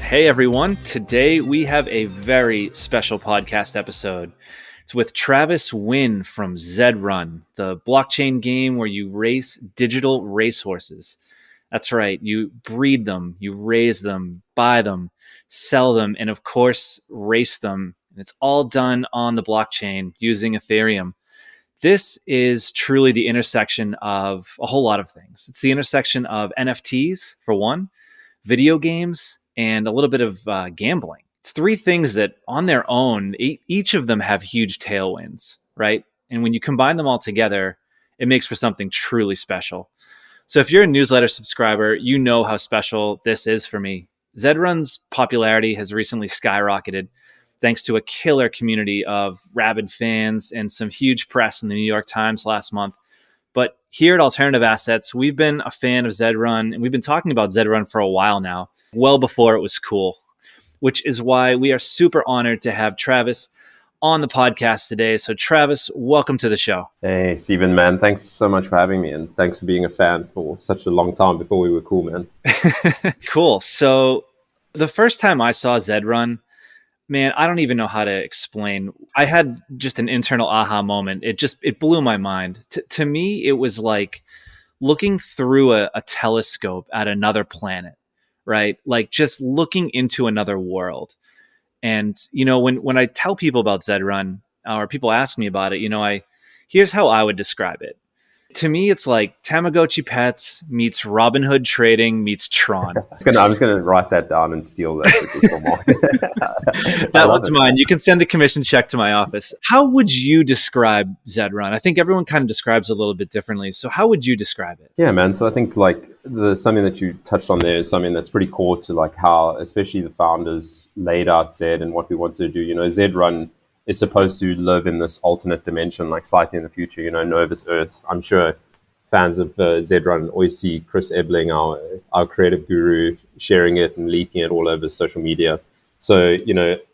Hey everyone, today we have a very special podcast episode. It's with Travis Winn from ZED RUN, the blockchain game where you race digital racehorses. That's right, you breed them, you raise them, buy them, sell them, and of course, race them. And it's all done on the blockchain using Ethereum. This is truly the intersection of a whole lot of things. It's the intersection of NFTs, for one, video games, and a little bit of gambling. It's three things that on their own, each of them have huge tailwinds, right? And when you combine them all together, it makes for something truly special. So if you're a newsletter subscriber, you know how special this is for me. ZED RUN's popularity has recently skyrocketed thanks to a killer community of rabid fans and some huge press in the New York Times last month. But here at Alternative Assets, we've been a fan of ZED RUN, and we've been talking about ZED RUN for a while now, well before it was cool, which is why we are super honored to have Travis on the podcast today. So Travis, welcome to the show. Hey, Stephen, man. Thanks so much for having me, and thanks for being a fan for such a long time before we were cool, man. Cool. So the first time I saw ZED RUN, man, I don't even know how to explain. I had just an internal aha moment. It blew my mind. To me, it was like looking through a telescope at another planet, right? Like just looking into another world. And, when I tell people about ZED RUN or people ask me about it, here's how I would describe it. To me, it's like Tamagotchi Pets meets Robinhood Trading meets Tron. I'm just gonna write that down and steal that. That one's mine. You can send the commission check to my office. How would you describe ZED RUN? I think everyone kind of describes it a little bit differently. So how would you describe it? Yeah, man. So I think something that you touched on there is something that's pretty core to like how, especially the founders laid out ZED and what we want to do. ZED RUN is supposed to live in this alternate dimension, like slightly in the future, Novus Earth. I'm sure fans of ZED RUN always see Chris Ebling, our creative guru, sharing it and leaking it all over social media. So,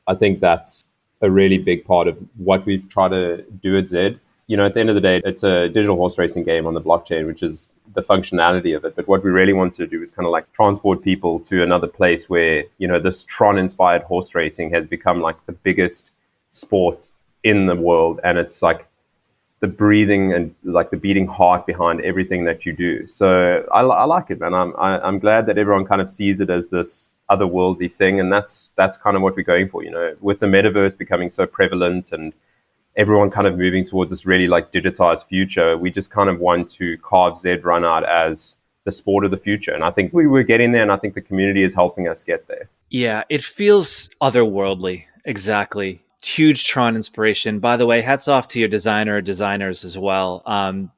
I think that's a really big part of what we've tried to do at ZED. At the end of the day, it's a digital horse racing game on the blockchain, which is the functionality of it. But what we really want to do is kind of like transport people to another place where, this Tron-inspired horse racing has become like the biggest sport in the world, and it's like the breathing and like the beating heart behind everything that you do. So I like it, man. I'm glad that everyone kind of sees it as this otherworldly thing, and that's kind of what we're going for. With the metaverse becoming so prevalent and everyone kind of moving towards this really like digitized future, we just kind of want to carve ZED RUN out as the sport of the future. And I think we're getting there, and I think the community is helping us get there. Yeah, it feels otherworldly. Exactly. Huge Tron inspiration. By the way, hats off to your designer or designers as well.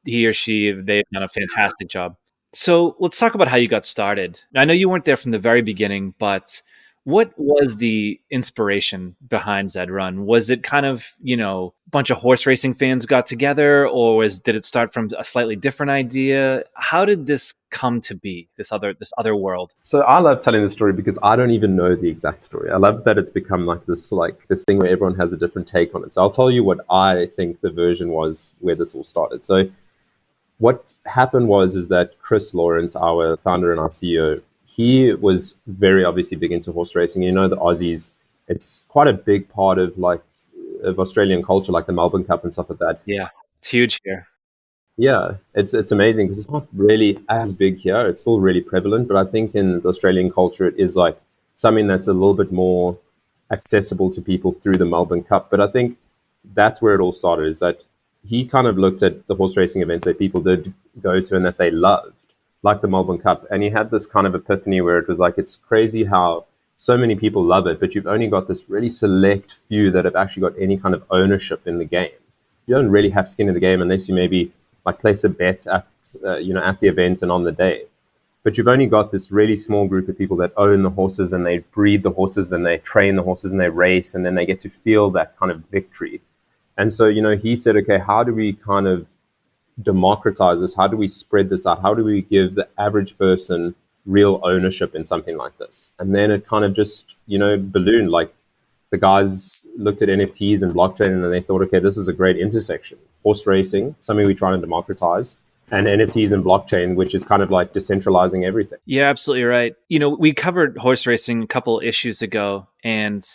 He or she, they've done a fantastic job. So let's talk about how you got started. I know you weren't there from the very beginning, but what was the inspiration behind ZED RUN? Was it kind of, a bunch of horse racing fans got together, or did it start from a slightly different idea? How did this come to be, this other world? So I love telling the story because I don't even know the exact story. I love that it's become like this thing where everyone has a different take on it. So I'll tell you what I think the version was where this all started. So what happened is that Chris Lawrence, our founder and our CEO, he was very obviously big into horse racing. The Aussies, it's quite a big part of Australian culture, like the Melbourne Cup and stuff like that. Yeah, it's huge here. Yeah, it's amazing because it's not really as big here. It's still really prevalent, but I think in the Australian culture, it is like something that's a little bit more accessible to people through the Melbourne Cup. But I think that's where it all started, is that he kind of looked at the horse racing events that people did go to and that they loved, like the Melbourne Cup. And he had this kind of epiphany where it was like, it's crazy how so many people love it, but you've only got this really select few that have actually got any kind of ownership in the game. You don't really have skin in the game unless you maybe like place a bet at the event and on the day. But you've only got this really small group of people that own the horses, and they breed the horses and they train the horses and they race, and then they get to feel that kind of victory. And so, he said, okay, how do we kind of democratize this? How do we spread this out? How do we give the average person real ownership in something like this? And then it kind of just, ballooned. Like the guys looked at NFTs and blockchain, and they thought, okay, this is a great intersection. Horse racing, something we're trying to democratize, and NFTs and blockchain, which is kind of like decentralizing everything. Yeah, absolutely right. We covered horse racing a couple issues ago, and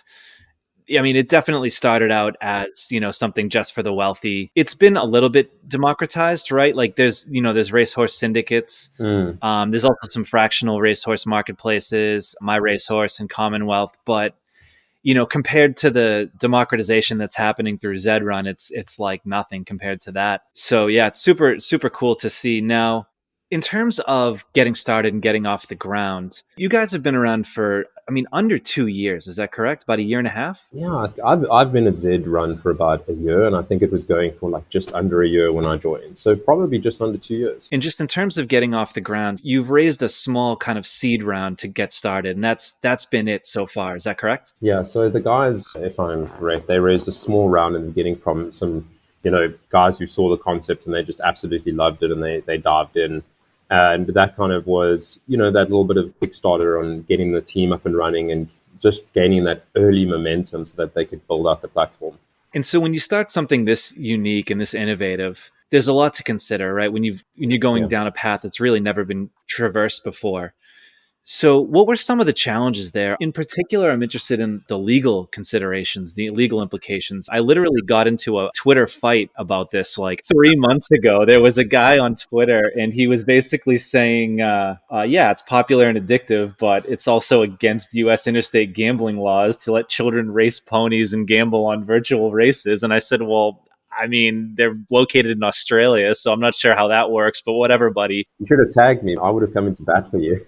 I mean, it definitely started out as, something just for the wealthy. It's been a little bit democratized, right? Like there's racehorse syndicates. Mm. There's also some fractional racehorse marketplaces, My Racehorse and Commonwealth. But, compared to the democratization that's happening through ZED RUN, it's like nothing compared to that. So yeah, it's super, super cool to see. Now, in terms of getting started and getting off the ground, you guys have been around for, I mean, under 2 years. Is that correct? About a year and a half? Yeah, I've been at ZED Run for about a year, and I think it was going for like just under a year when I joined. So probably just under 2 years. And just in terms of getting off the ground, you've raised a small kind of seed round to get started, and that's been it so far. Is that correct? Yeah, so the guys, if I'm correct, they raised a small round in the beginning from some, guys who saw the concept and they just absolutely loved it and they dived in. And that kind of was, that little bit of Kickstarter on getting the team up and running and just gaining that early momentum so that they could build out the platform. And so when you start something this unique and this innovative, there's a lot to consider, right? When you're going down a path that's really never been traversed before. So what were some of the challenges there? In particular, I'm interested in the legal considerations, the legal implications. I literally got into a Twitter fight about this like 3 months ago. There was a guy on Twitter and he was basically saying, yeah, it's popular and addictive, but it's also against U.S. interstate gambling laws to let children race ponies and gamble on virtual races. And I said, well, I mean, they're located in Australia, so I'm not sure how that works, but whatever, buddy. You should have tagged me. I would have come into bat for you.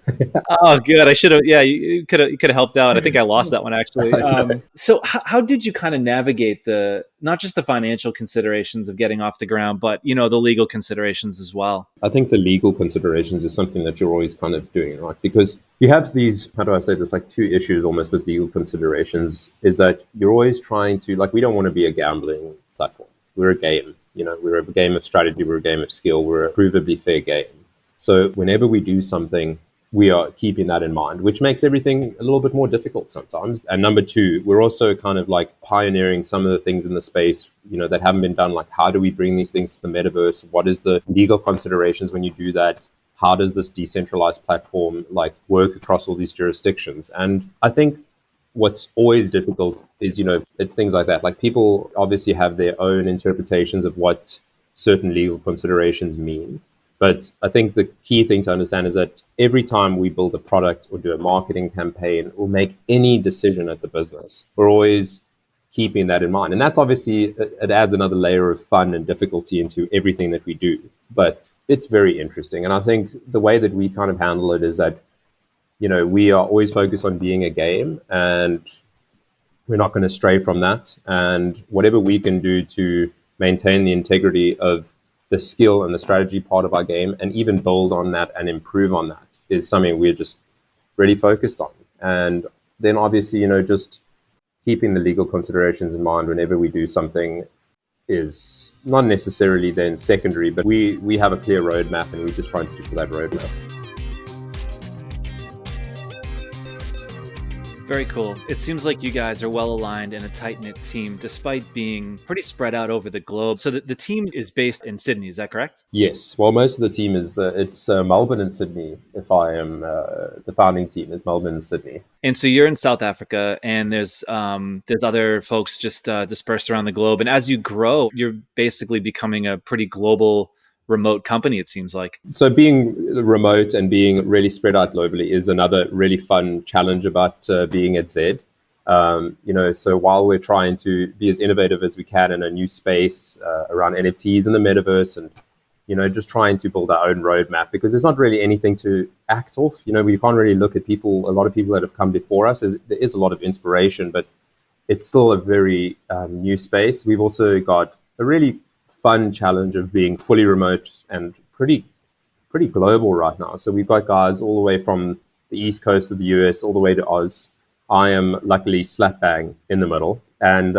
Oh, good. I should have. Yeah, you could have helped out. I think I lost that one actually. So how did you kind of navigate not just the financial considerations of getting off the ground, but the legal considerations as well? I think the legal considerations is something that you're always kind of doing, right? Because you have these, how do I say this, like two issues almost with legal considerations, is that you're always trying to, like, we don't want to be a gambling platform. We're a game, we're a game of strategy, we're a game of skill, we're a provably fair game. So whenever we do something, we are keeping that in mind, which makes everything a little bit more difficult sometimes. And number two, we're also kind of like pioneering some of the things in the space, that haven't been done. Like, how do we bring these things to the metaverse? What is the legal considerations when you do that? How does this decentralized platform like work across all these jurisdictions? And I think what's always difficult is, it's things like that. Like, people obviously have their own interpretations of what certain legal considerations mean. But I think the key thing to understand is that every time we build a product or do a marketing campaign or make any decision at the business, we're always keeping that in mind. And that's obviously, it adds another layer of fun and difficulty into everything that we do. But it's very interesting. And I think the way that we kind of handle it is that, we are always focused on being a game, and we're not going to stray from that. And whatever we can do to maintain the integrity of the skill and the strategy part of our game and even build on that and improve on that is something we're just really focused on. And then obviously, just keeping the legal considerations in mind whenever we do something is not necessarily then secondary, but we have a clear roadmap and we just try and stick to that roadmap. Very cool. It seems like you guys are well aligned and a tight-knit team despite being pretty spread out over the globe. So the team is based in Sydney, is that correct? Yes. Well, most of the team is, it's Melbourne and Sydney. If I am, the founding team is Melbourne and Sydney. And so you're in South Africa and there's other folks just dispersed around the globe. And as you grow, you're basically becoming a pretty global remote company, it seems like. So being remote and being really spread out globally is another really fun challenge about being at ZED. So while we're trying to be as innovative as we can in a new space around NFTs and the metaverse and, just trying to build our own roadmap, because there's not really anything to act off. We can't really look at a lot of people that have come before us. There is a lot of inspiration, but it's still a very new space. We've also got a really fun challenge of being fully remote and pretty global right now. So we've got guys all the way from the east coast of the US all the way to Oz. I am luckily slap bang in the middle, and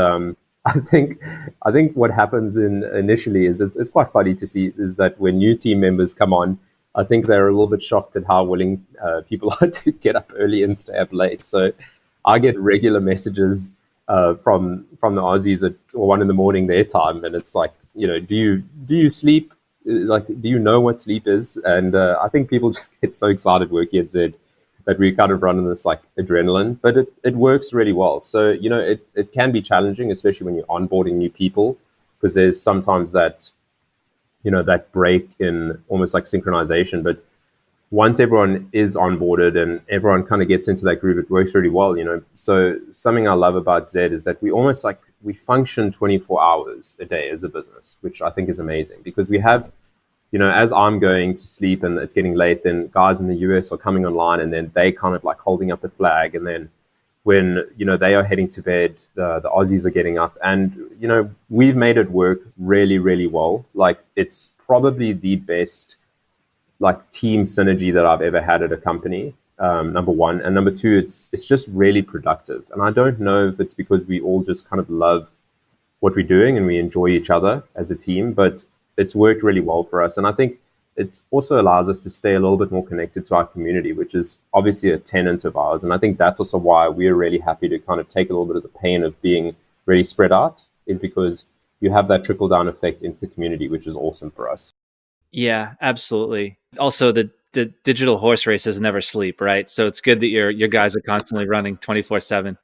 I think what happens initially is it's quite funny to see is that when new team members come on, I think they're a little bit shocked at how willing people are to get up early and stay up late. So I get regular messages from the Aussies at 1 a.m. their time, and it's like, do you sleep like, do you know what sleep is? And I think people just get so excited working at Z that we kind of run on this like adrenaline, but it works really well. So, it can be challenging, especially when you're onboarding new people, because there's sometimes that break in almost like synchronization. But once everyone is onboarded and everyone kind of gets into that groove, it works really well. So something I love about Z is that we function 24 hours a day as a business, which I think is amazing, because we have, as I'm going to sleep and it's getting late, then guys in the US are coming online, and then they kind of like holding up the flag. And then when, they are heading to bed, the Aussies are getting up, and, we've made it work really, really well. Like, it's probably the best like team synergy that I've ever had at a company. Number one, and number two, it's just really productive. And I don't know if it's because we all just kind of love what we're doing and we enjoy each other as a team, but it's worked really well for us. And I think it also allows us to stay a little bit more connected to our community, which is obviously a tenet of ours. And I think that's also why we're really happy to kind of take a little bit of the pain of being really spread out, is because you have that trickle down effect into the community, which is awesome for us. Yeah, absolutely. Also, the digital horse races never sleep, right? So it's good that your guys are constantly running 24/7.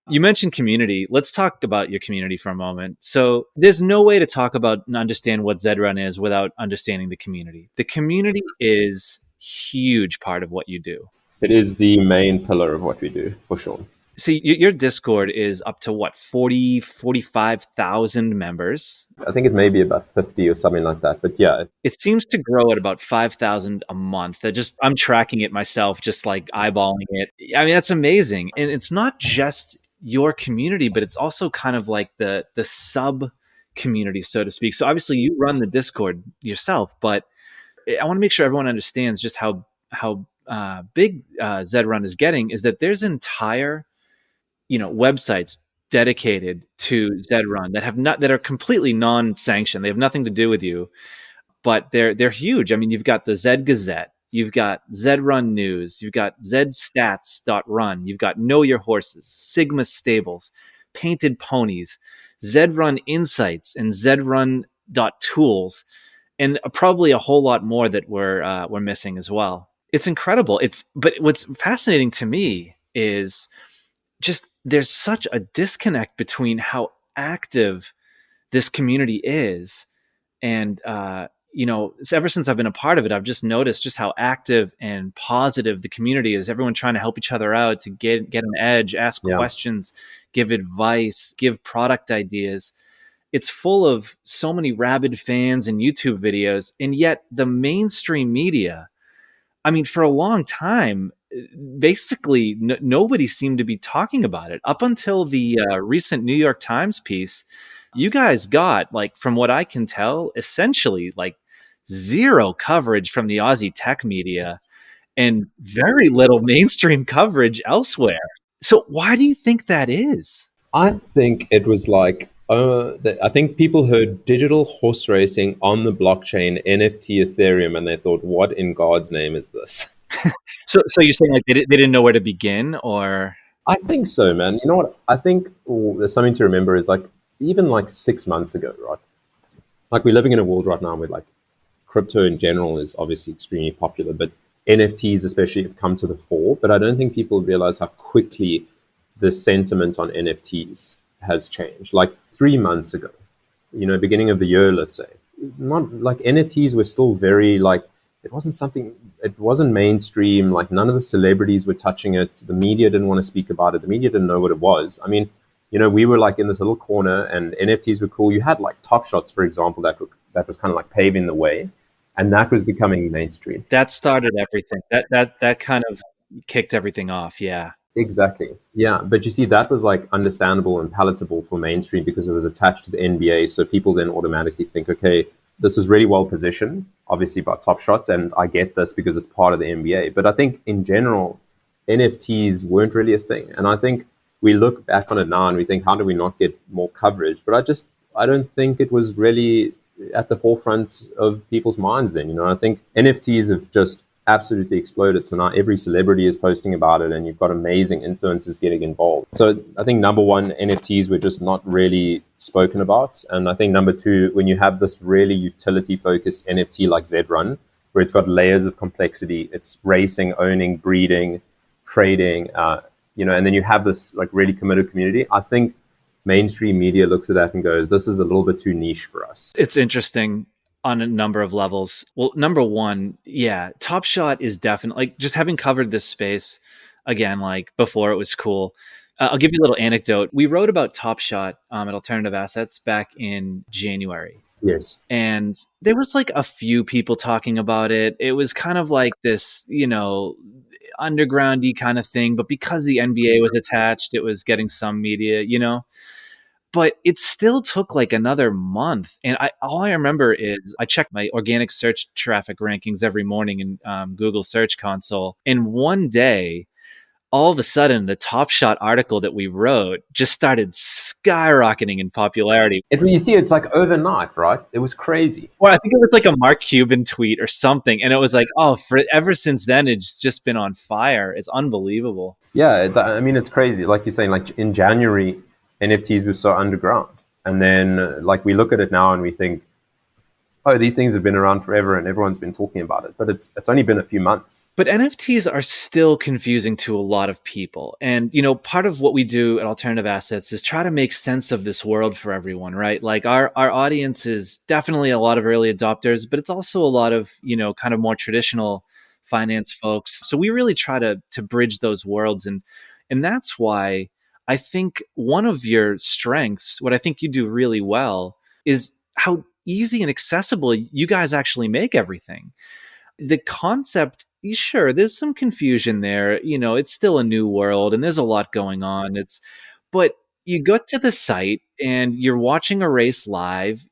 You mentioned community. Let's talk about your community for a moment. So there's no way to talk about and understand what ZED RUN is without understanding the community. The community is a huge part of what you do. It is the main pillar of what we do, for sure. See, your Discord is up to what, 40, 45,000 members? I think it may be about 50 or something like that. But yeah. It seems to grow at about 5,000 a month. I'm tracking it myself, just like eyeballing it. I mean, that's amazing. And it's not just your community, but it's also kind of like the sub community, so to speak. So obviously you run the Discord yourself, but I want to make sure everyone understands just how big ZED RUN is getting, is that there's entire websites dedicated to ZED RUN that are completely non-sanctioned. They have nothing to do with you, but they're huge. I mean, you've got the Zed Gazette, you've got ZED RUN News, you've got ZedStats.run, you've got Know Your Horses, Sigma Stables, Painted Ponies, ZED RUN Insights, and ZED RUN.tools, and probably a whole lot more that we're missing as well. It's incredible. But what's fascinating to me is just there's such a disconnect between how active this community is. And, ever since I've been a part of it, I've just noticed just how active and positive the community is. Everyone trying to help each other out to get an edge, ask questions, give advice, give product ideas. It's full of so many rabid fans and YouTube videos. And yet the mainstream media, I mean, for a long time, basically nobody seemed to be talking about it up until the recent New York Times piece. You guys got, like, from what I can tell, essentially like zero coverage from the Aussie tech media and very little mainstream coverage elsewhere. So why do you think that is? I think it was like, I think people heard digital horse racing on the blockchain, NFT, Ethereum, and they thought, what in God's name is this? So you're saying like they didn't know where to begin, or? I think so, man. You know what? I think there's something to remember is, like, even like 6 months ago, right? Like, we're living in a world right now where, like, crypto in general is obviously extremely popular, but NFTs especially have come to the fore. But I don't think people realize how quickly the sentiment on NFTs has changed. Like 3 months ago, beginning of the year, let's say, not like NFTs were still very like, it wasn't mainstream. Like, none of the celebrities were touching it. The media didn't want to speak about it. The media didn't know what it was. I mean, we were like in this little corner, and NFTs were cool. You had like Top Shots, for example, that was kind of like paving the way, and that was becoming mainstream. That started everything. That kind of kicked everything off. Yeah. Exactly. Yeah. But you see, that was like understandable and palatable for mainstream because it was attached to the NBA. So people then automatically think, okay, this is really well positioned, obviously, by Top Shots, and I get this because it's part of the NBA. But I think in general, NFTs weren't really a thing. And I think we look back on it now and we think, how do we not get more coverage? But I don't think it was really at the forefront of people's minds then. I think NFTs have just absolutely exploded. So now every celebrity is posting about it, and you've got amazing influencers getting involved. So I think number one, NFTs were just not really spoken about. And I think number two, when you have this really utility focused NFT like ZED RUN, where it's got layers of complexity, it's racing, owning, breeding, trading, and then you have this like really committed community. I think mainstream media looks at that and goes, this is a little bit too niche for us. It's interesting on a number of levels. Well, number one, yeah, Top Shot is definitely, like, just having covered this space again, like before it was cool. I'll give you a little anecdote. We wrote about Top Shot at Alternative Assets back in January. Yes. And there was like a few people talking about it. It was kind of like this, undergroundy kind of thing. But because the NBA was attached, it was getting some media. But it still took like another month. And all I remember is I checked my organic search traffic rankings every morning in Google Search Console. And one day, all of a sudden, the Top Shot article that we wrote just started skyrocketing in popularity. You see, it's like overnight, right? It was crazy. Well, I think it was like a Mark Cuban tweet or something. And it was like, ever since then, it's just been on fire. It's unbelievable. Yeah, I mean, it's crazy. Like you're saying, like in January, NFTs were so underground. And then like we look at it now and we think, oh, these things have been around forever and everyone's been talking about it. But it's only been a few months. But NFTs are still confusing to a lot of people. And, part of what we do at Alternative Assets is try to make sense of this world for everyone, right? Like our audience is definitely a lot of early adopters, but it's also a lot of, kind of more traditional finance folks. So we really try to bridge those worlds. And that's why I think one of your strengths, what I think you do really well, is how easy and accessible you guys actually make everything. The concept, sure, there's some confusion there. It's still a new world and there's a lot going on. But you go to the site and you're watching a race live.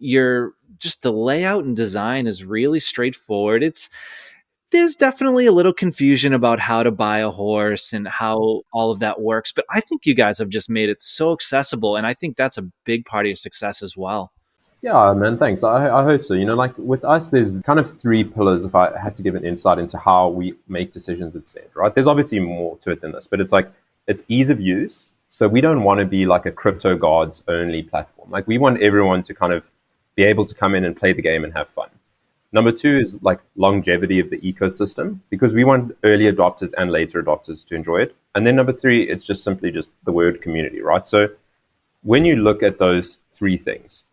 Just the layout and design is really straightforward. There's definitely a little confusion about how to buy a horse and how all of that works. But I think you guys have just made it so accessible. And I think that's a big part of your success as well. Yeah, man, thanks. I hope so. Like with us, there's kind of three pillars if I had to give an insight into how we make decisions at ZED, right? There's obviously more to it than this, but it's ease of use. So we don't want to be like a crypto gods only platform. Like we want everyone to kind of be able to come in and play the game and have fun. Number two is like longevity of the ecosystem, because we want early adopters and later adopters to enjoy it. And then number three, it's just simply just the word community, right? So when you look at those three things,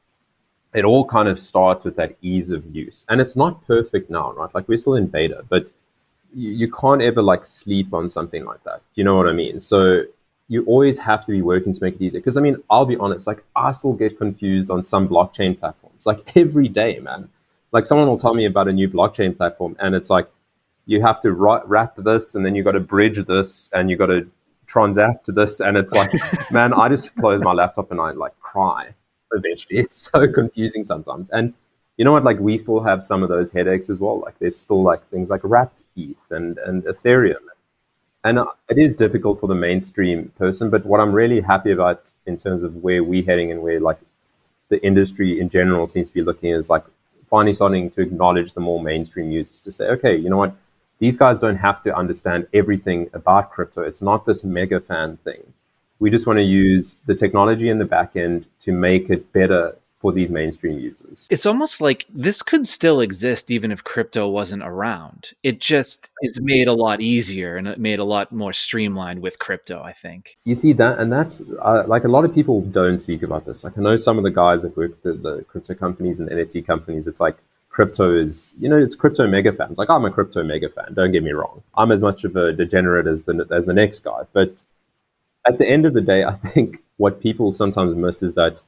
it all kind of starts with that ease of use. And it's not perfect now, right? Like we're still in beta, but you can't ever like sleep on something like that. You know what I mean? So you always have to be working to make it easier. Because I mean, I'll be honest, like I still get confused on some blockchain platforms, like every day, man. Like someone will tell me about a new blockchain platform and it's like, you have to wrap this and then you got to bridge this and you got to transact this. And it's like, man, I just close my laptop and I like cry. Eventually, it's so confusing sometimes. And you know what, like we still have some of those headaches as well. Like there's still like things like wrapped ETH and Ethereum, and it is difficult for the mainstream person. But what I'm really happy about in terms of where we're heading and where like the industry in general seems to be looking is like finally starting to acknowledge the more mainstream users to say, okay, you know what, these guys don't have to understand everything about crypto. It's not this mega fan thing. We just want to use the technology in the back end to make it better for these mainstream users. It's almost like this could still exist even if crypto wasn't around. It just is made a lot easier and it made a lot more streamlined with crypto, I think. You see that, and that's like a lot of people don't speak about this. Like I know some of the guys that work at the crypto companies and NFT companies, it's like crypto is, it's crypto mega fans. Like I'm a crypto mega fan, don't get me wrong. I'm as much of a degenerate as the next guy, but at the end of the day, I think what people sometimes miss is that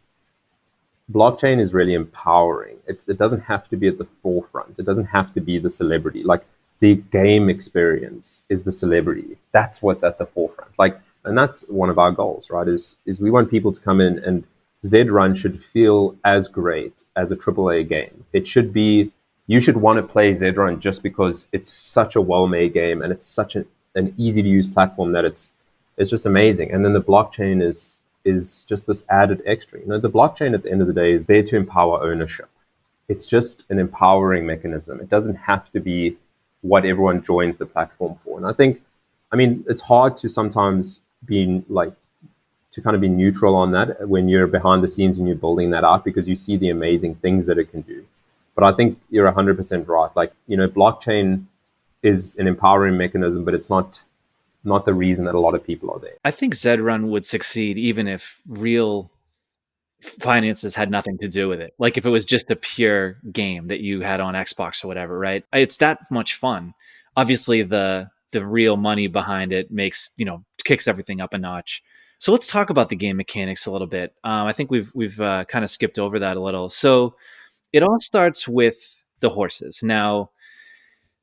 blockchain is really empowering. It doesn't have to be at the forefront. It doesn't have to be the celebrity. Like the game experience is the celebrity. That's what's at the forefront. Like, and that's one of our goals, right? Is we want people to come in and ZED RUN should feel as great as a AAA game. It should be, you should want to play ZED RUN just because it's such a well-made game and it's such an easy to use platform that it's just amazing. And then the blockchain is just this added extra. The blockchain at the end of the day is there to empower ownership. It's just an empowering mechanism. It doesn't have to be, what everyone joins the platform for. And I think, I mean, it's hard to sometimes be like, to kind of be neutral on that when you're behind the scenes and you're building that out, because you see the amazing things that it can do. But I think you're 100% right. Like, blockchain is an empowering mechanism, but it's not the reason that a lot of people are there. I think ZED RUN would succeed even if real finances had nothing to do with it. Like if it was just a pure game that you had on Xbox or whatever, right? It's that much fun. Obviously, the real money behind it makes, kicks everything up a notch. So let's talk about the game mechanics a little bit. I think we've kind of skipped over that a little. So it all starts with the horses. Now,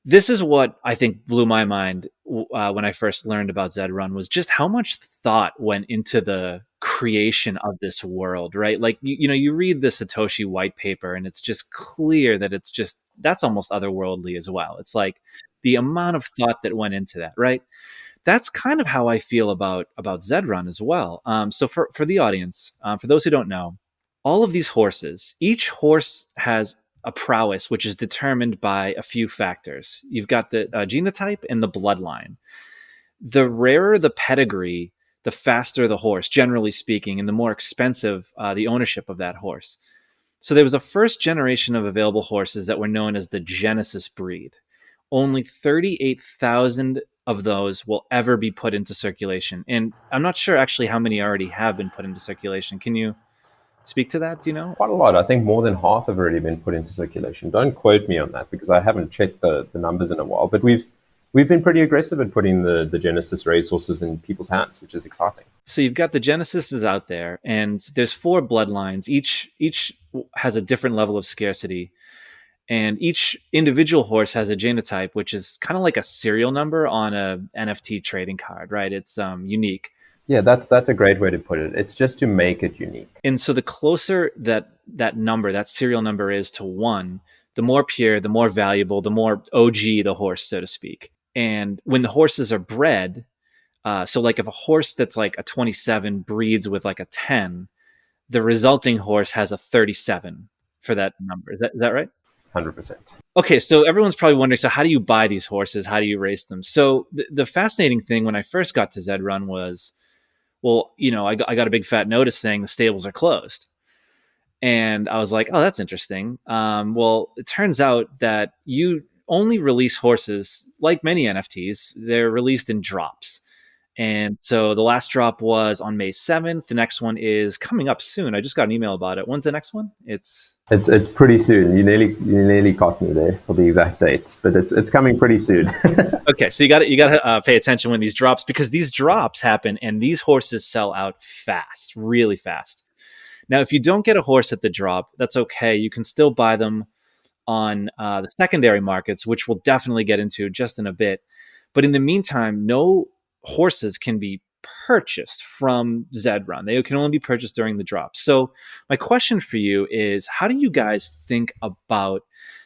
this is what I think blew my mind when I first learned about ZED RUN, was just how much thought went into the creation of this world, right? Like, you read the Satoshi white paper and it's just clear that that's almost otherworldly as well. It's like the amount of thought that went into that, right? That's kind of how I feel about ZED RUN as well. So for the audience, for those who don't know, all of these horses, each horse has a prowess which is determined by a few factors. You've got the genotype and the bloodline. The rarer the pedigree, the faster the horse, generally speaking, and the more expensive the ownership of that horse. So there was a first generation of available horses that were known as the Genesis breed. Only 38,000 of those will ever be put into circulation. And I'm not sure actually how many already have been put into circulation. Can you speak to that? Do you know? Quite a lot. I think more than half have already been put into circulation. Don't quote me on that because I haven't checked the numbers in a while. But we've been pretty aggressive at putting the Genesis racehorses in people's hands, which is exciting. So you've got the Genesises out there, and there's 4 bloodlines. Each has a different level of scarcity. And each individual horse has a genotype, which is kind of like a serial number on a NFT trading card, right? It's unique. Yeah, that's a great way to put it. It's just to make it unique. And so the closer that number, that serial number is to 1, the more pure, the more valuable, the more OG the horse, so to speak. And when the horses are bred, so like if a horse that's like a 27 breeds with like a 10, the resulting horse has a 37 for that number. Is that right? 100%. Okay, so everyone's probably wondering, so how do you buy these horses? How do you race them? So the fascinating thing when I first got to ZED RUN was, well, I got a big fat notice saying the stables are closed. And I was like, oh, that's interesting. Well, it turns out that you only release horses, like many NFTs, they're released in drops. And so the last drop was on May 7th. The next one is coming up soon. I just got an email about it. When's the next one? It's pretty soon. You nearly caught me there for the exact date, but it's coming pretty soon. Okay, so you got to pay attention when these drops, because these drops happen and these horses sell out fast, really fast. Now, if you don't get a horse at the drop, that's okay. You can still buy them on the secondary markets, which we'll definitely get into just in a bit. But in the meantime, no horses can be purchased from ZED RUN. They can only be purchased during the drop. So my question for you is, how do you guys think about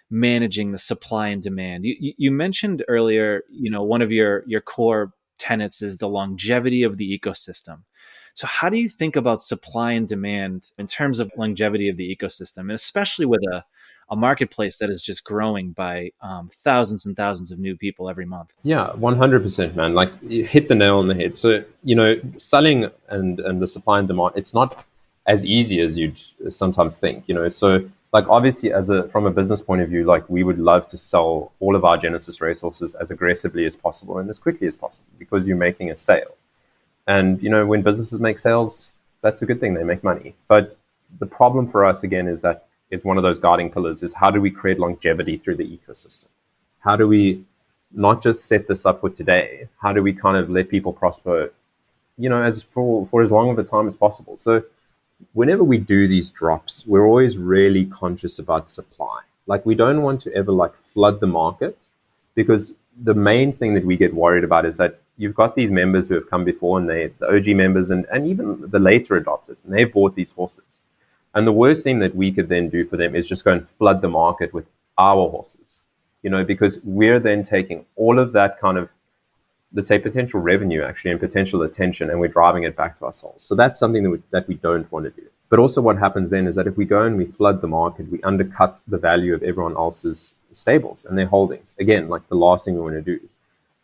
managing the supply and demand? You mentioned earlier, one of your core tenets is the longevity of the ecosystem. So how do you think about supply and demand in terms of longevity of the ecosystem, and especially with a marketplace that is just growing by thousands and thousands of new people every month? Yeah, 100%, man. Like, you hit the nail on the head. So, selling and the supply and demand, it's not as easy as you'd sometimes think, So, like, obviously, from a business point of view, like, we would love to sell all of our Genesis racehorses as aggressively as possible and as quickly as possible, because you're making a sale. And, when businesses make sales, that's a good thing. They make money. But the problem for us, again, is one of those guiding pillars is, how do we create longevity through the ecosystem? How do we not just set this up for today? How do we kind of let people prosper, as for as long of a time as possible? So whenever we do these drops, we're always really conscious about supply. Like, we don't want to ever flood the market, because the main thing that we get worried about is that you've got these members who have come before, and the OG members and even the later adopters, and they've bought these horses. And the worst thing that we could then do for them is just go and flood the market with our horses, because we're then taking all of that kind of, let's say, potential revenue actually and potential attention, and we're driving it back to ourselves. So that's something that we don't want to do. But also what happens then is that if we go and we flood the market, we undercut the value of everyone else's stables and their holdings. Again, like the last thing we want to do.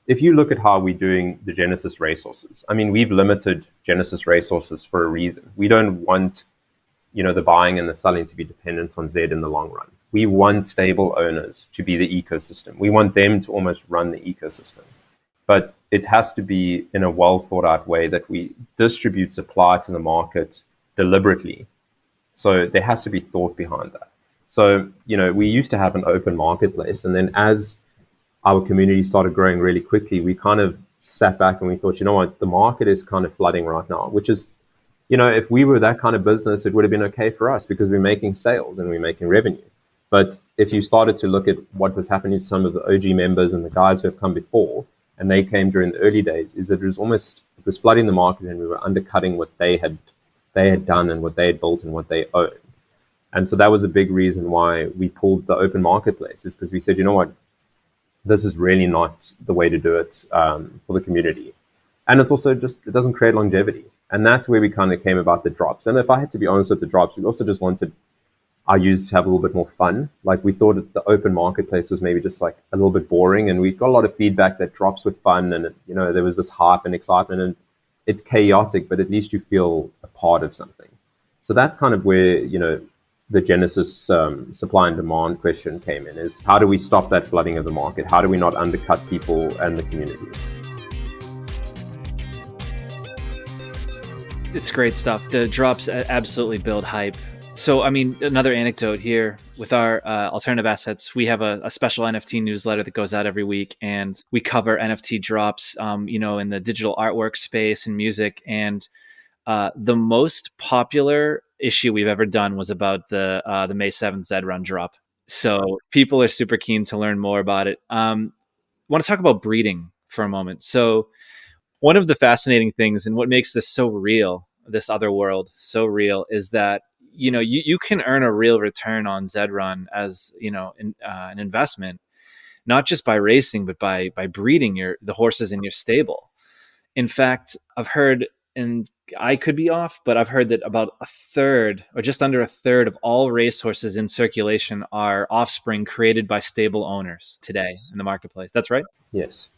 If you look at how we're doing the Genesis racehorses, I mean, we've limited Genesis racehorses for a reason. We don't want, the buying and the selling to be dependent on Zed in the long run. We want stable owners to be the ecosystem. We want them to almost run the ecosystem. But it has to be in a well thought out way that we distribute supply to the market deliberately. So there has to be thought behind that. So, we used to have an open marketplace, and then as our community started growing really quickly, we kind of sat back and we thought, what, the market is kind of flooding right now, which is, if we were that kind of business, it would have been okay for us because we're making sales and we're making revenue. But if you started to look at what was happening to some of the OG members and the guys who have come before, and they came during the early days, is that it was flooding the market, and we were undercutting what they had done and what they had built and what they owned. And so that was a big reason why we pulled the open marketplace, is because we said, what, this is really not the way to do it for the community. And it's also it doesn't create longevity. And that's where we kind of came about the drops. And if I had to be honest with the drops, we also just wanted our users to have a little bit more fun. Like, we thought that the open marketplace was maybe just like a little bit boring. And we got a lot of feedback that drops were fun. And, there was this hype and excitement, and it's chaotic, but at least you feel a part of something. So that's kind of where, the Genesis supply and demand question came in, is how do we stop that flooding of the market? How do we not undercut people and the community? It's great stuff. The drops absolutely build hype. So, I mean, another anecdote here with our alternative assets, we have a special NFT newsletter that goes out every week, and we cover NFT drops, in the digital artwork space and music. And the most popular issue we've ever done was about the May 7th ZED RUN drop. So people are super keen to learn more about it. I want to talk about breeding for a moment. So one of the fascinating things, and what makes this so real, this other world so real, is that you can earn a real return on ZED RUN as an investment, not just by racing, but by breeding the horses in your stable. In fact, I've heard, and I could be off, but I've heard that about a third, or just under a third, of all racehorses in circulation are offspring created by stable owners today in the marketplace. That's right? Yes.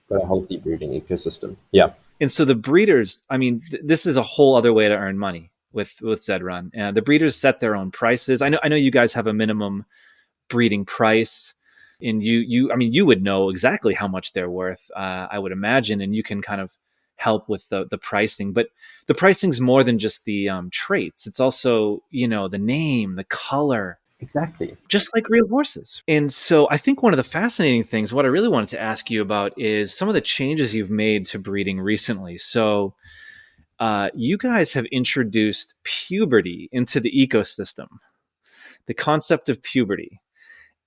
Got a healthy breeding ecosystem. Yeah. And so the breeders, I mean, this is a whole other way to earn money with ZED RUN. The breeders set their own prices. I know you guys have a minimum breeding price, and you would know exactly how much they're worth, I would imagine, and you can kind of help with the pricing. But the pricing's more than just the traits. It's also, the name, the color. Exactly. Just like real horses. And so I think one of the fascinating things, what I really wanted to ask you about, is some of the changes you've made to breeding recently. So you guys have introduced puberty into the ecosystem, the concept of puberty.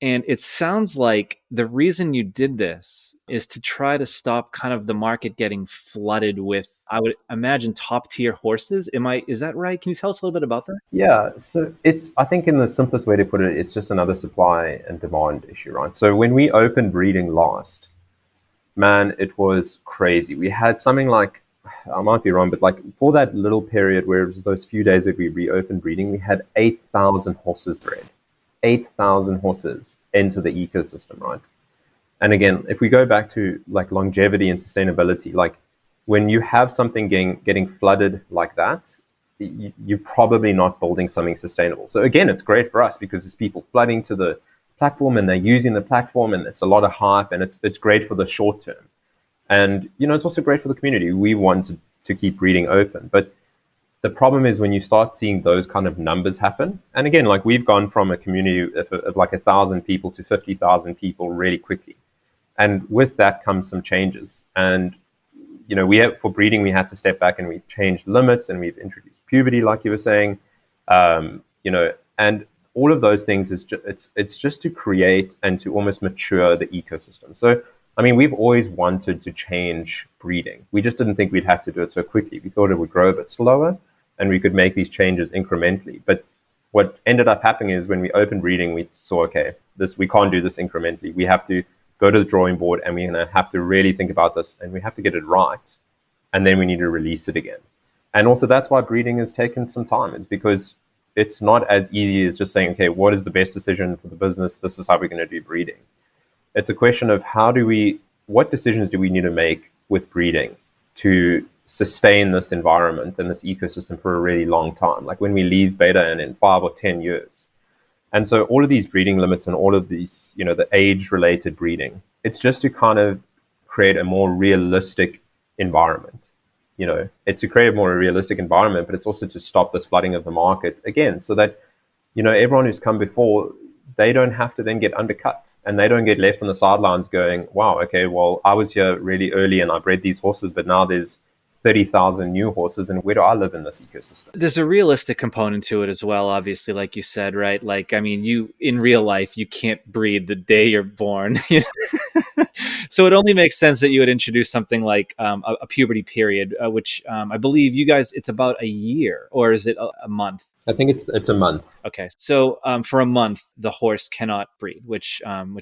And it sounds like the reason you did this is to try to stop kind of the market getting flooded with, I would imagine, top tier horses. Is that right? Can you tell us a little bit about that? Yeah. So I think in the simplest way to put it, it's just another supply and demand issue, right? So when we opened breeding last, man, it was crazy. We had something like, I might be wrong, but like for that little period where it was those few days that we reopened breeding, we had 8,000 horses bred. 8,000 horses enter the ecosystem, right? And again, if we go back to like longevity and sustainability, like when you have something getting flooded like that, you're probably not building something sustainable. So again, it's great for us because it's people flooding to the platform and they're using the platform, and it's a lot of hype, and it's great for the short term. And it's also great for the community. We want to keep breeding open, but the problem is when you start seeing those kind of numbers happen. And again, like we've gone from a community of like 1,000 people to 50,000 people really quickly. And with that comes some changes. And, for breeding, we had to step back and we've changed limits, and we've introduced puberty, like you were saying, and all of those things it's just to create and to almost mature the ecosystem. So, I mean, we've always wanted to change breeding. We just didn't think we'd have to do it so quickly. We thought it would grow a bit slower, and we could make these changes incrementally. But what ended up happening is when we opened breeding, we saw, okay, we can't do this incrementally. We have to go to the drawing board, and we're going to have to really think about this, and we have to get it right. And then we need to release it again. And also that's why breeding has taken some time, is because, it's not as easy as just saying, okay, what is the best decision for the business? This is how we're going to do breeding. It's a question of what decisions do we need to make with breeding to sustain this environment and this ecosystem for a really long time, like when we leave beta and in 5 or 10 years. And so all of these breeding limits and all of these, the age-related breeding, it's just to kind of create a more realistic environment. It's to create a more realistic environment, but it's also to stop this flooding of the market again, so that, everyone who's come before, they don't have to then get undercut and they don't get left on the sidelines going, wow, okay, well, I was here really early and I bred these horses, but now there's 30,000 new horses, and where do I live in this ecosystem? There's a realistic component to it as well, obviously, like you said, right? Like, I mean, you in real life, you can't breed the day you're born. So it only makes sense that you would introduce something like a puberty period, which I believe you guys, it's about a year, or is it a month? I think it's a month. Okay, so for a month, the horse cannot breed, which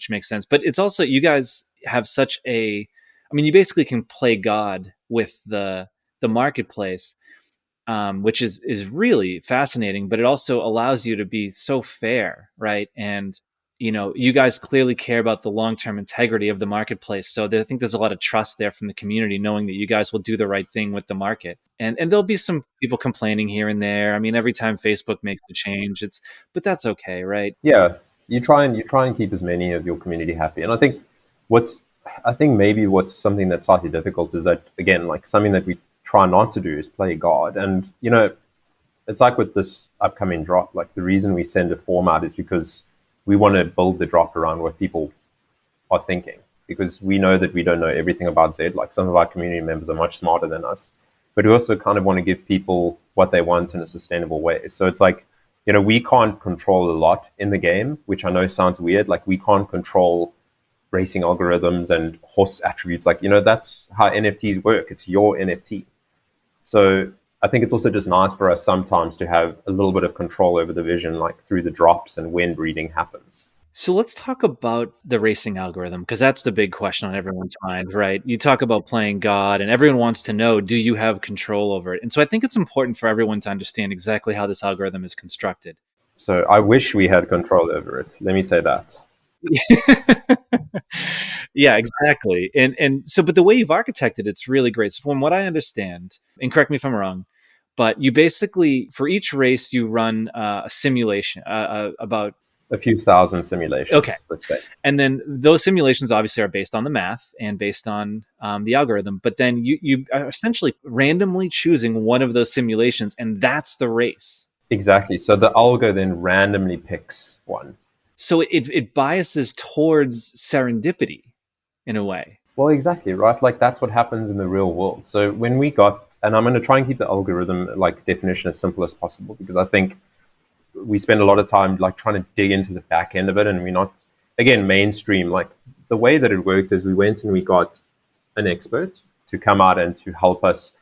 makes sense. But it's also, you guys have such you basically can play God with the marketplace, which is really fascinating. But it also allows you to be so fair, right? And you guys clearly care about the long-term integrity of the marketplace. So I think there's a lot of trust there from the community, knowing that you guys will do the right thing with the market. And there'll be some people complaining here and there. I mean, every time Facebook makes a change, but that's okay, right? Yeah, you try and keep as many of your community happy. And I think maybe what's something that's slightly difficult is that, again, like something that we try not to do is play God. And it's like with this upcoming drop, like the reason we send a form out is because we want to build the drop around what people are thinking, because we know that we don't know everything about Zed. Like, some of our community members are much smarter than us, but we also kind of want to give people what they want in a sustainable way. So it's like, we can't control a lot in the game, which I know sounds weird. Like, we can't control racing algorithms and horse attributes. Like, that's how NFTs work. It's your NFT. So I think it's also just nice for us sometimes to have a little bit of control over the vision, like through the drops and when breeding happens. So let's talk about the racing algorithm, because that's the big question on everyone's mind, right? You talk about playing God, and everyone wants to know, do you have control over it? And so I think it's important for everyone to understand exactly how this algorithm is constructed. So I wish we had control over it. Let me say that. Yeah, exactly. And so, but the way you've architected it's really great. So from what I understand, and correct me if I'm wrong, but you basically, for each race, you run a simulation about a few thousand simulations. Okay. Let's say. And then those simulations obviously are based on the math and based on the algorithm. But then you are essentially randomly choosing one of those simulations, and that's the race. Exactly. So the algo then randomly picks one. So it biases towards serendipity in a way. Well, exactly, right? Like, that's what happens in the real world. So when we got, and I'm going to try and keep the algorithm like definition as simple as possible, because I think we spend a lot of time like trying to dig into the back end of it, and we're not, again, mainstream. Like, the way that it works is we went and we got an expert to come out and to help us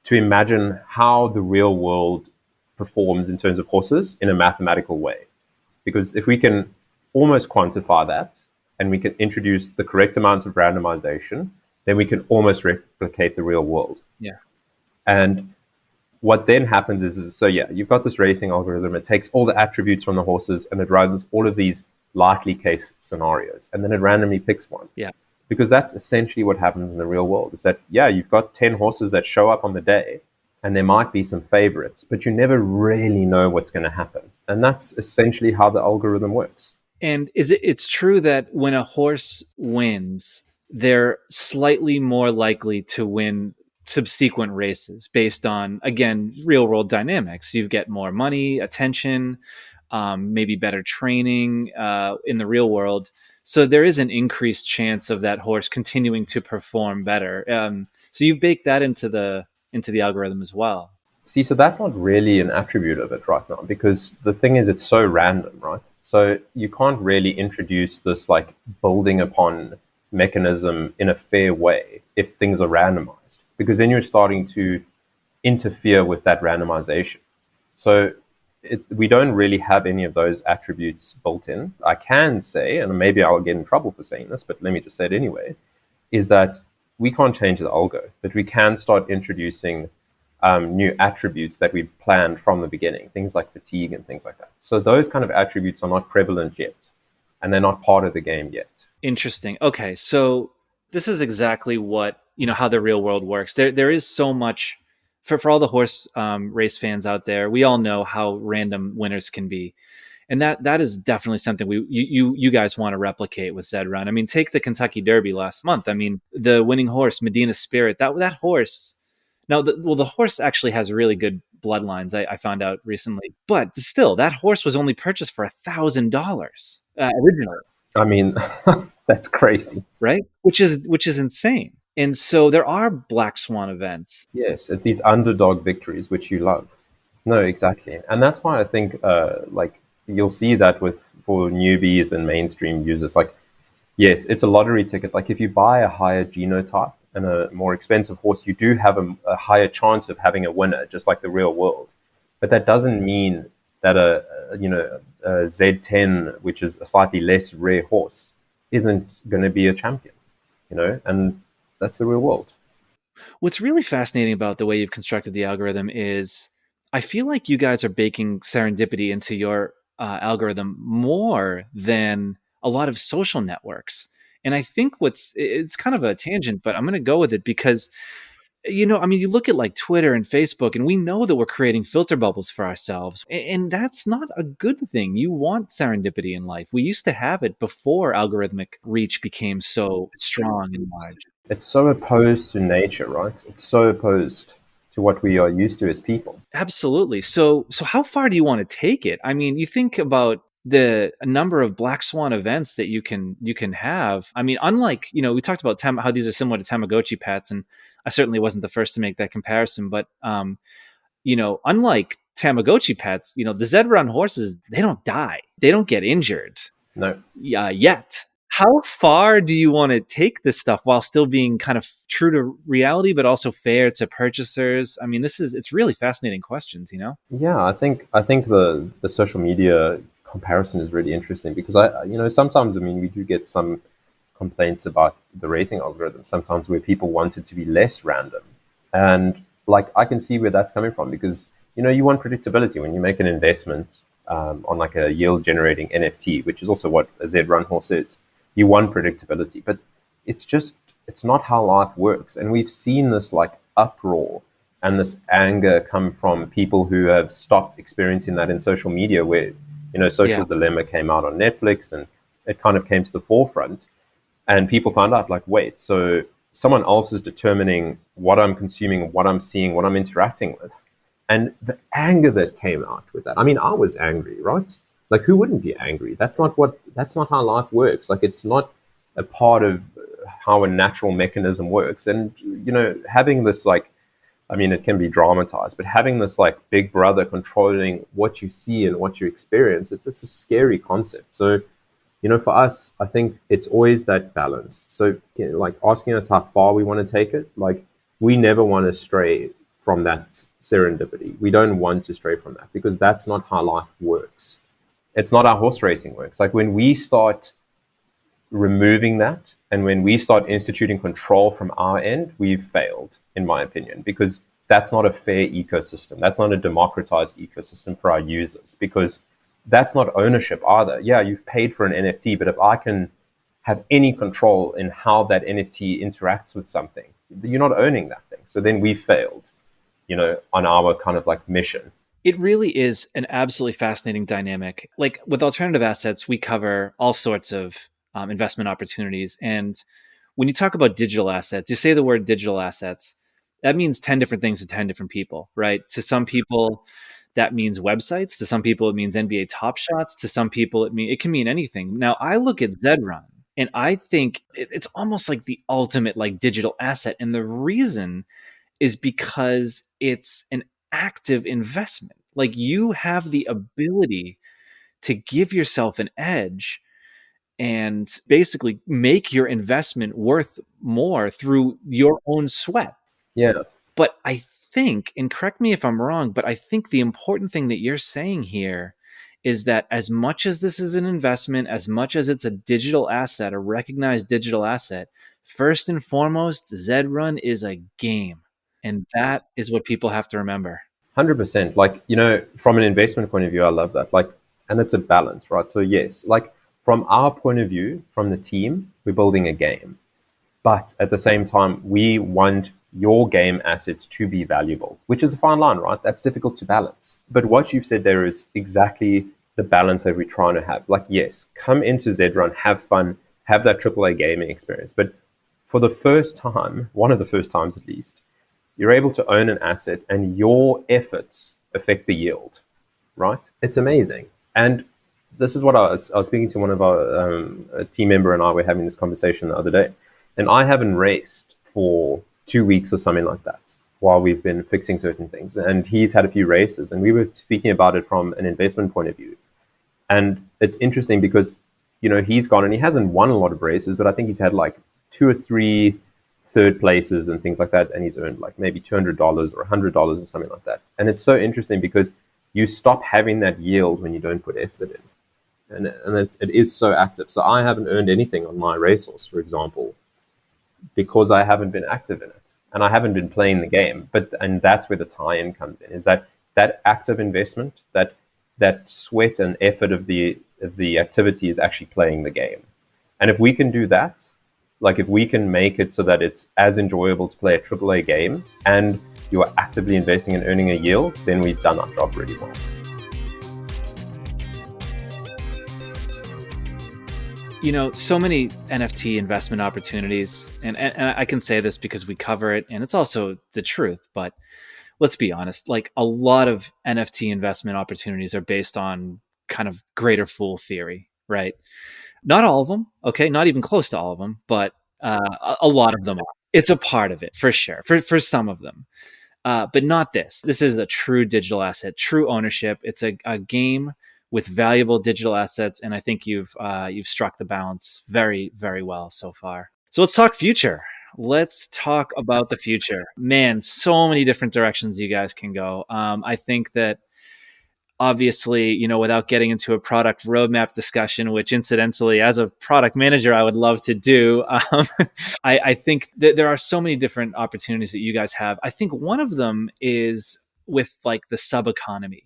to imagine how the real world performs in terms of horses in a mathematical way. Because if we can almost quantify that, and we can introduce the correct amount of randomization, then we can almost replicate the real world. Yeah. And what then happens is so yeah, you've got this racing algorithm. It takes all the attributes from the horses and it runs all of these likely case scenarios, and then it randomly picks one. Yeah. Because that's essentially what happens in the real world, is that, yeah, you've got 10 horses that show up on the day, and there might be some favorites, but you never really know what's going to happen. And that's essentially how the algorithm works. And it's true that when a horse wins, they're slightly more likely to win subsequent races based on, again, real world dynamics. You get more money, attention, maybe better training in the real world. So there is an increased chance of that horse continuing to perform better. So you bake that into the algorithm as well. See, so that's not really an attribute of it right now, because the thing is, it's so random, right? So you can't really introduce this like building upon mechanism in a fair way if things are randomized, because then you're starting to interfere with that randomization. So we don't really have any of those attributes built in. I can say, and maybe I'll get in trouble for saying this, but let me just say it anyway, is that we can't change the algo, but we can start introducing new attributes that we've planned from the beginning, things like fatigue and things like that. So those kind of attributes are not prevalent yet, and they're not part of the game yet. Interesting. Okay, so this is exactly what, how the real world works. There is so much for all the horse race fans out there. We all know how random winners can be, and that is definitely something you guys want to replicate with ZED RUN. I mean, take the Kentucky Derby last month. I mean, the winning horse, Medina Spirit. That horse. Now, the horse actually has really good bloodlines. I found out recently, but still, that horse was only purchased for $1,000 originally. I mean, that's crazy. Right? Which is insane. And so there are black swan events. Yes, it's these underdog victories which you love. No, exactly, and that's why I think like you'll see that with for newbies and mainstream users. Like, yes, it's a lottery ticket. Like if you buy a higher genotype and a more expensive horse, you do have a higher chance of having a winner, just like the real world. But that doesn't mean that a Z10, which is a slightly less rare horse, isn't going to be a champion. And that's the real world. What's really fascinating about the way you've constructed the algorithm is I feel like you guys are baking serendipity into your algorithm more than a lot of social networks. And I think it's kind of a tangent, but I'm going to go with it because I mean, you look at like Twitter and Facebook, and we know that we're creating filter bubbles for ourselves. And that's not a good thing. You want serendipity in life. We used to have it before algorithmic reach became so strong and large. It's so opposed to nature, right? It's so opposed to what we are used to as people. Absolutely. So how far do you want to take it? I mean, you think about the number of black swan events that you can have. I mean, unlike, we talked about how these are similar to Tamagotchi pets, and I certainly wasn't the first to make that comparison, but unlike Tamagotchi pets, the ZED RUN horses, they don't die. They don't get injured. No. Yet. How far do you want to take this stuff while still being kind of true to reality, but also fair to purchasers? I mean, it's really fascinating questions, Yeah, I think the social media comparison is really interesting because sometimes we do get some complaints about the racing algorithm sometimes where people want it to be less random, and like I can see where that's coming from because you want predictability when you make an investment on like a yield generating NFT, which is also what a ZED RUN horse is. You want predictability, but it's not how life works. And we've seen this like uproar and this anger come from people who have stopped experiencing that in social media where, Social Dilemma came out on Netflix and it kind of came to the forefront and people found out like, wait, so someone else is determining what I'm consuming, what I'm seeing, what I'm interacting with. And the anger that came out with that, I mean, I was angry, right? Like, who wouldn't be angry? That's not how life works. Like, it's not a part of how a natural mechanism works. And, having this, like, I mean, it can be dramatized, but having this, like, big brother controlling what you see and what you experience, it's a scary concept. So, for us, I think it's always that balance. So, like, asking us how far we want to take it, like, we never want to stray from that serendipity. We don't want to stray from that because that's not how life works. It's not how horse racing works. Like when we start removing that and when we start instituting control from our end, we've failed, in my opinion, because that's not a fair ecosystem. That's not a democratized ecosystem for our users because that's not ownership either. Yeah, you've paid for an NFT, but if I can have any control in how that NFT interacts with something, you're not owning that thing. So then we failed, on our kind of like mission. It really is an absolutely fascinating dynamic. Like with alternative assets, we cover all sorts of investment opportunities. And when you talk about digital assets, you say the word digital assets, that means 10 different things to 10 different people, right? To some people, that means websites. To some people, it means NBA Top Shots. To some people, it can mean anything. Now, I look at ZED RUN and I think it's almost like the ultimate like digital asset. And the reason is because it's an active investment. Like you have the ability to give yourself an edge and basically make your investment worth more through your own sweat. Yeah. But I think, and correct me if I'm wrong, but I think the important thing that you're saying here is that as much as this is an investment, as much as it's a digital asset, a recognized digital asset, first and foremost, ZED RUN is a game. And that is what people have to remember. 100%. Like, from an investment point of view, I love that. Like, and it's a balance, right? So, yes, like from our point of view, from the team, we're building a game. But at the same time, we want your game assets to be valuable, which is a fine line, right? That's difficult to balance. But what you've said there is exactly the balance that we're trying to have. Like, yes, come into ZED RUN, have fun, have that AAA gaming experience. But for the first time, one of the first times at least, you're able to own an asset and your efforts affect the yield, right? It's amazing. And this is what I was speaking to one of our a team member and I were having this conversation the other day. And I haven't raced for 2 weeks or something like that while we've been fixing certain things. And he's had a few races, and we were speaking about it from an investment point of view. And it's interesting because, he's gone and he hasn't won a lot of races, but I think he's had like 2 or 3 third places and things like that. And he's earned like maybe $200 or $100 or something like that. And it's so interesting because you stop having that yield when you don't put effort in. And it is so active. So I haven't earned anything on my racehorse, for example, because I haven't been active in it and I haven't been playing the game. And that's where the tie-in comes in, is that active investment, that sweat and effort of the activity is actually playing the game. And if we can do that, like if we can make it so that it's as enjoyable to play a AAA game and you are actively investing and earning a yield, then we've done our job really well. So many NFT investment opportunities, and I can say this because we cover it, and it's also the truth, but let's be honest, like a lot of NFT investment opportunities are based on kind of greater fool theory, right? Not all of them, okay? Not even close to all of them, but a lot of them are. It's a part of it, for sure, for some of them. But not this. This is a true digital asset, true ownership. It's a game with valuable digital assets, and I think you've struck the balance very, very well so far. So let's talk future. Let's talk about the future. Man, so many different directions you guys can go. I think that obviously, without getting into a product roadmap discussion, which incidentally, as a product manager, I would love to do. I think that there are so many different opportunities that you guys have. I think one of them is with like the sub economy.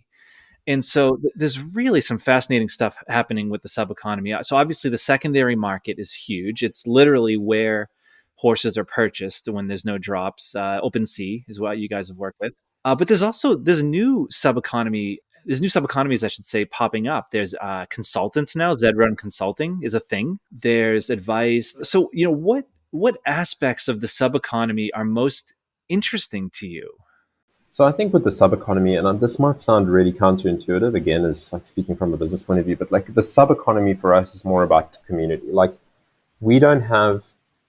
And so there's really some fascinating stuff happening with the sub economy. So obviously the secondary market is huge. It's literally where horses are purchased when there's no drops. OpenSea is what you guys have worked with. But there's new sub economy. There's new sub economies, I should say, popping up. There's consultants now. ZED RUN consulting is a thing. There's advice. So what aspects of the sub economy are most interesting to you? So I think with the sub economy, and this might sound really counterintuitive, again, as like speaking from a business point of view, but like the sub economy for us is more about community. Like we don't have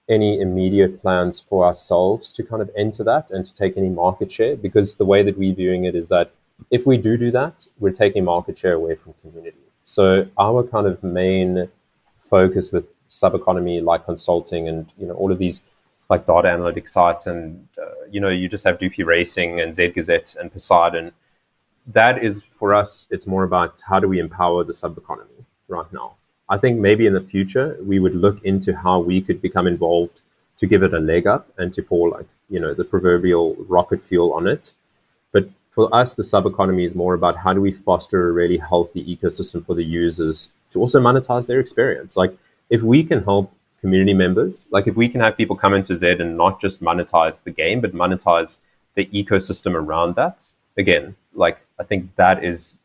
any immediate plans for ourselves to kind of enter that and to take any market share, because the way that we're viewing it is that if we do that, we're taking market share away from community. So our kind of main focus with sub economy, like consulting and all of these like data analytics sites, and you just have Doofy Racing and Z Gazette and Poseidon. That is, for us, it's more about how do we empower the sub economy right now. I think maybe in the future we would look into how we could become involved to give it a leg up and to pour like the proverbial rocket fuel on it. But for us, the sub economy is more about how do we foster a really healthy ecosystem for the users to also monetize their experience. Like if we can help community members, like if we can have people come into Zed and not just monetize the game, but monetize the ecosystem around that, again, like I think that's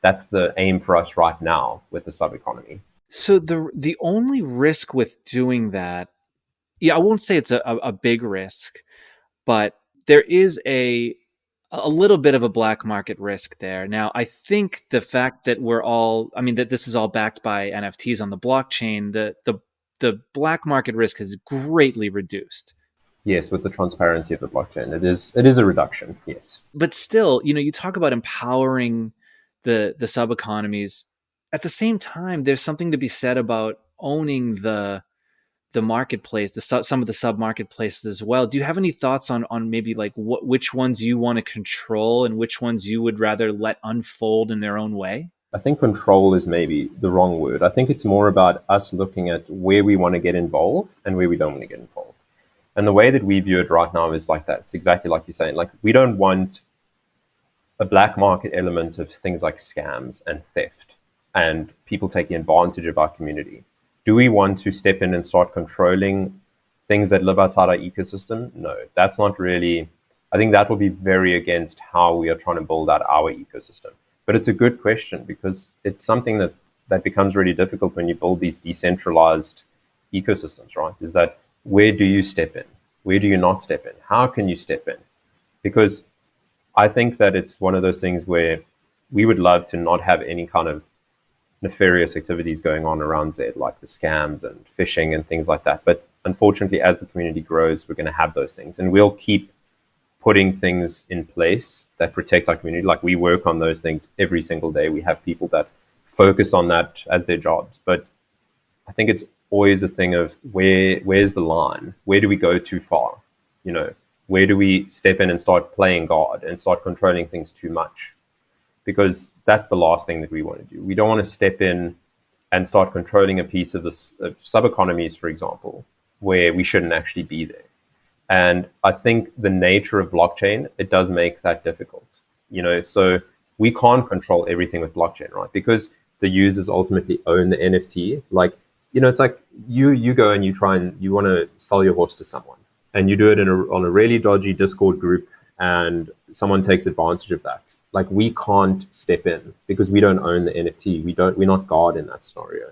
the aim for us right now with the sub economy. So the only risk with doing that, I won't say it's a big risk, but there is a little bit of a black market risk there. Now, I think the fact that that this is all backed by NFTs on the blockchain, the black market risk has greatly reduced. Yes, with the transparency of the blockchain, it is a reduction. Yes, but still, you talk about empowering the sub economies. At the same time, there's something to be said about owning the marketplace, some of the sub marketplaces as well. Do you have any thoughts on maybe like which ones you want to control and which ones you would rather let unfold in their own way? I think control is maybe the wrong word. I think it's more about us looking at where we want to get involved and where we don't want to get involved. And the way that we view it right now is like that. It's exactly like you're saying. Like, we don't want a black market element of things like scams and theft and people taking advantage of our community. Do we want to step in and start controlling things that live outside our ecosystem? No, that's not really. I think that will be very against how we are trying to build out our ecosystem. But it's a good question because it's something that becomes really difficult when you build these decentralized ecosystems, right? Is that where do you step in? Where do you not step in? How can you step in? Because I think that it's one of those things where we would love to not have any kind of nefarious activities going on around Zed, like the scams and phishing and things like that. But unfortunately, as the community grows, we're going to have those things. And we'll keep putting things in place that protect our community. Like, we work on those things every single day. We have people that focus on that as their jobs. But I think it's always a thing of where's the line? Where do we go too far? You know, where do we step in and start playing God and start controlling things too much? Because that's the last thing that we want to do. We don't want to step in and start controlling a piece of this of sub-economies, for example, where we shouldn't actually be there. And I think the nature of blockchain, it does make that difficult. You know, so we can't control everything with blockchain, right? Because the users ultimately own the NFT. Like, you know, it's like you go and you want to sell your horse to someone, and you do it on a really dodgy Discord group, and someone takes advantage of that. Like, we can't step in because we don't own the NFT. We're not God in that scenario.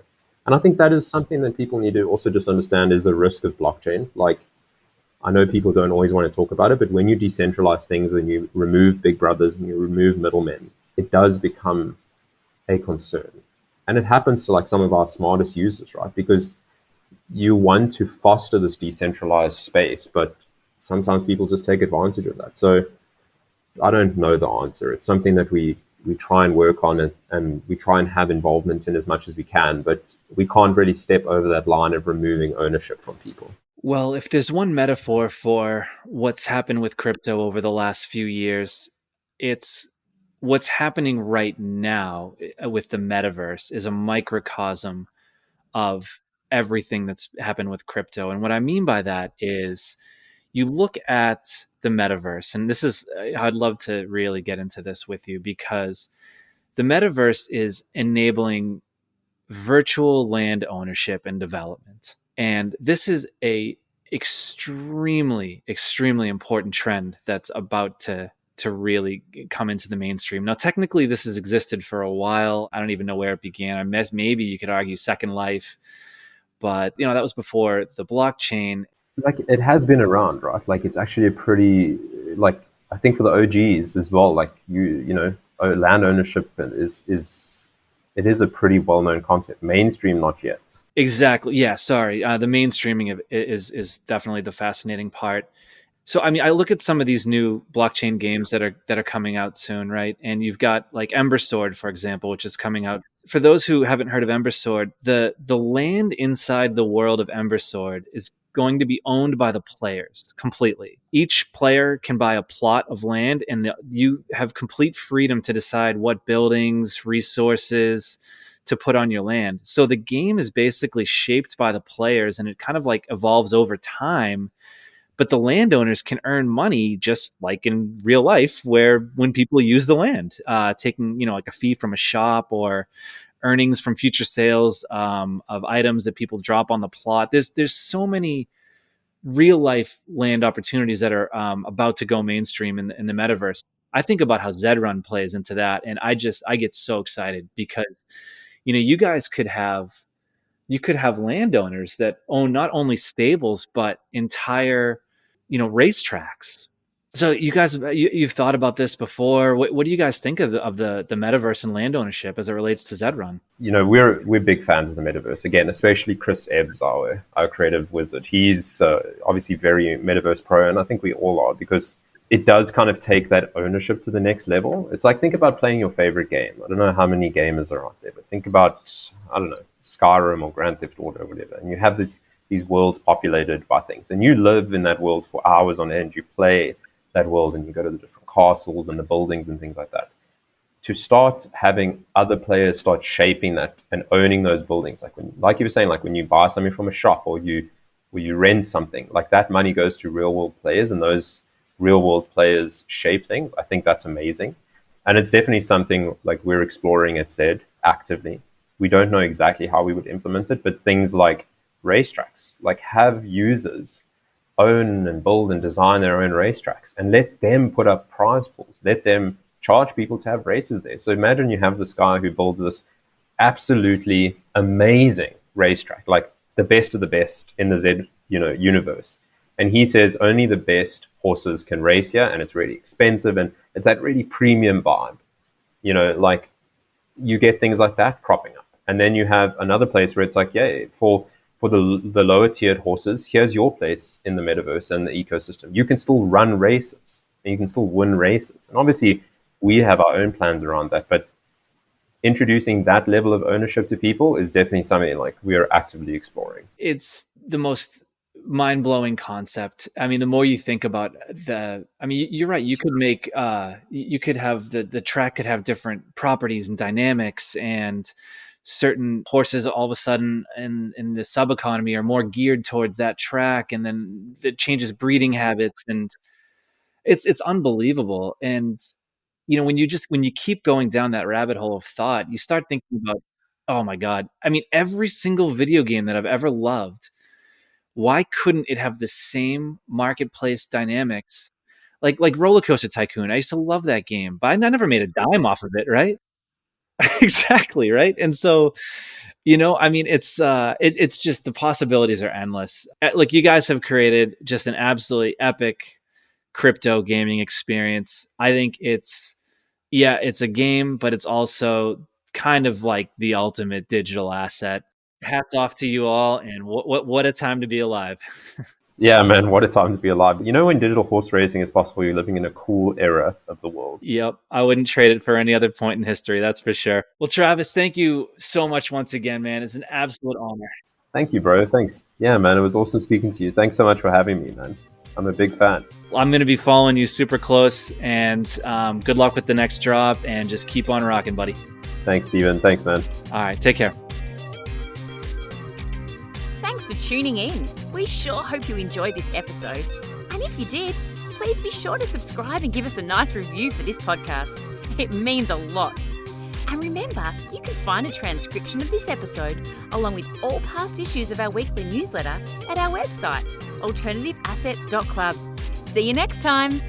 And I think that is something that people need to also just understand is the risk of blockchain. Like, I know people don't always want to talk about it, but when you decentralize things and you remove big brothers and you remove middlemen, it does become a concern. And it happens to like some of our smartest users, right? Because you want to foster this decentralized space, but sometimes people just take advantage of that. So I don't know the answer. It's something that we try and work on it, and we try and have involvement in as much as we can, but we can't really step over that line of removing ownership from people. Well, if there's one metaphor for what's happened with crypto over the last few years, it's what's happening right now with the metaverse is a microcosm of everything that's happened with crypto. And what I mean by that is you look at the metaverse, and this is, I'd love to really get into this with you because the metaverse is enabling virtual land ownership and development. And this is a extremely, extremely important trend that's about to really come into the mainstream. Now, technically, this has existed for a while. I don't even know where it began. I guess maybe you could argue Second Life, but you know that was before the blockchain. Like, it has been around, right? Like, it's actually a pretty, like, I think for the OGs as well, like, you know, land ownership is it is a pretty well-known concept. Mainstream, not yet. Exactly. Yeah. Sorry. The mainstreaming of it is definitely the fascinating part. So, I mean, I look at some of these new blockchain games that are coming out soon, right? And you've got like Ember Sword, for example, which is coming out. For those who haven't heard of Ember Sword, the land inside the world of Ember Sword is going to be owned by the players completely. Each player can buy a plot of land, and you have complete freedom to decide what buildings, resources to put on your land. So the game is basically shaped by the players, and it kind of like evolves over time, but the landowners can earn money just like in real life, where when people use the land, taking, you know, like a fee from a shop or earnings from future sales of items that people drop on the plot. There's so many real life land opportunities that are about to go mainstream in the metaverse. I think about how ZED RUN plays into that, and I get so excited because, you know, you could have landowners that own not only stables but entire, you know, racetracks. So you guys, you've thought about this before. What do you guys think of the metaverse and land ownership as it relates to ZED RUN? You know, we're big fans of the metaverse. Again, especially Chris Ebbs, our creative wizard. He's obviously very metaverse pro, and I think we all are, because it does kind of take that ownership to the next level. It's like, think about playing your favorite game. I don't know how many gamers are out there, but think about, I don't know, Skyrim or Grand Theft Auto or whatever, and you have these worlds populated by things, and you live in that world for hours on end. You play that world, and you go to the different castles and the buildings and things like that. To start having other players start shaping that and owning those buildings, like you were saying, like when you buy something from a shop, or you where you rent something, like that money goes to real world players, and those real world players shape things. I think that's amazing. And it's definitely something like we're exploring at ZED actively. We don't know exactly how we would implement it, but things like racetracks, like have users own and build and design their own racetracks and let them put up prize pools, let them charge people to have races there. So imagine you have this guy who builds this absolutely amazing racetrack, like the best of the best in the ZED, universe. And he says only the best horses can race here, and it's really expensive, and it's that really premium vibe. Like you get things like that cropping up. And then you have another place where it's like, yeah, for the lower tiered horses, here's your place in the metaverse and the ecosystem. You can still run races and you can still win races. And obviously we have our own plans around that, but introducing that level of ownership to people is definitely something like we are actively exploring. It's the most mind-blowing concept. I mean, the more you think about you're right. You could make, you could have the track could have different properties and dynamics, and certain horses all of a sudden in the sub economy are more geared towards that track, and then it changes breeding habits, and it's unbelievable. And when you keep going down that rabbit hole of thought, you start thinking about, oh my God, I mean, every single video game that I've ever loved, why couldn't it have the same marketplace dynamics? Like Roller Coaster Tycoon. I used to love that game, but I never made a dime off of it, right? Exactly, right? And so, I mean, it's just the possibilities are endless. Like you guys have created just an absolutely epic crypto gaming experience. I think it's a game, but it's also kind of like the ultimate digital asset. Hats off to you all, and what a time to be alive. Yeah, man, what a time to be alive. When digital horse racing is possible, you're living in a cool era of the world. Yep, I wouldn't trade it for any other point in history, that's for sure. Well, Travis, thank you so much once again, man. It's an absolute honor. Thank you, bro. Thanks. Yeah, man, it was awesome speaking to you. Thanks so much for having me, man. I'm a big fan. I'm going to be following you super close, and good luck with the next drop, and just keep on rocking, buddy. Thanks, Steven. Thanks, man. All right, take care. Thanks for tuning in. We sure hope you enjoyed this episode. And if you did, please be sure to subscribe and give us a nice review for this podcast. It means a lot. And remember, you can find a transcription of this episode, along with all past issues of our weekly newsletter, at our website, alternativeassets.club. See you next time.